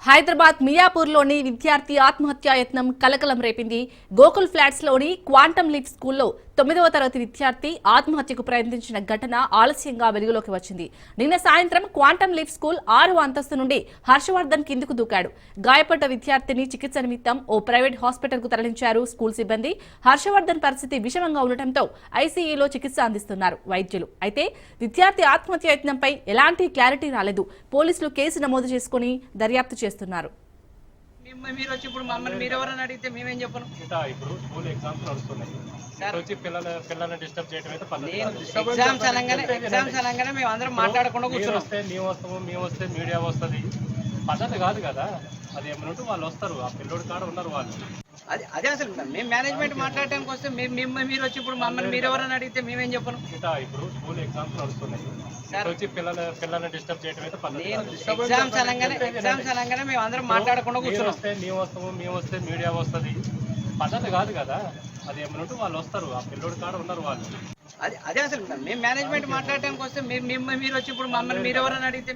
హైదరాబాద్ మియాపూర్లోని విద్యార్థి ఆత్మహత్యా యత్నం కలకలం రేపింది. గోకుల్ ఫ్లాట్స్లోని క్వాంటమ్ లీప్ స్కూల్లో 9వ తరగతి విద్యార్థి ఆత్మహత్యకు ప్రయత్నించిన ఘటన ఆలస్యంగా వెలుగులోకి వచ్చింది. నిన్న సాయంత్రం క్వాంటమ్ లీప్ స్కూల్ 6వ అంతస్తు నుండి హర్షవర్ధన్ కిందకు దూకాడు. గాయపడ్డ విద్యార్థిని చికిత్స నిమిత్తం ఓ ప్రైవేట్ హాస్పిటల్కు తరలించారు స్కూల్ సిబ్బంది. హర్షవర్ధన్ పరిస్థితి విషమంగా ఉండటంతో ఐసీయూలో చికిత్స అందిస్తున్నారు వైద్యులు. అయితే విద్యార్థి ఆత్మహత్య యత్నంపై ఎలాంటి క్లారిటీ రాలేదు. పోలీసులు కేసు నమోదు చేసుకుని దర్యాప్తు చేస్తున్నారు. మీరు వచ్చి ఇప్పుడు మమ్మల్ని మీరు ఎవరైనా అడిగితే మేమేం చెప్పను. ఇప్పుడు స్కూల్ ఎగ్జామ్స్ నడుస్తున్నాయి. వచ్చి పిల్లల్ని డిస్టర్బ్ చేయడం అయితే ఎగ్జామ్స్ అనగానే మేము అందరం మాట్లాడకుండా కూర్చున్నాం. మేము వస్తే మీడియా వస్తుంది, పద్ధతి కాదు కదా. అది ఏమన్నట్టు వాళ్ళు వస్తారు, ఆ పిల్లోడి కాడ ఉన్నారు వాళ్ళు. అదే అసలు మేము మేనేజ్మెంట్ మాట్లాడడానికి వస్తే మీరు వచ్చి ఇప్పుడు మమ్మల్ని మీరు ఎవరైనా అడిగితే మేమేం చెప్పను. ఇప్పుడు స్కూల్ ఎగ్జామ్స్ నడుస్తున్నాయి. వచ్చి పిల్లల్ని డిస్టర్బ్ చేయడం అయితే ఎగ్జామ్స్ అనగానే మేము అందరం మాట్లాడకుండా కూర్చున్నాం. మేము వస్తే మీడియా వస్తుంది, పద్ధతి కాదు కదా. అది ఏమన్నట్టు వాళ్ళు వస్తారు, ఆ పిల్లోడి కాడ ఉన్నారు వాళ్ళు. అదే అసలు మేము మేనేజ్మెంట్ మాట్లాడడానికి వస్తే మీరు వచ్చి ఇప్పుడు మమ్మల్ని మీరు ఎవరైనా అడిగితే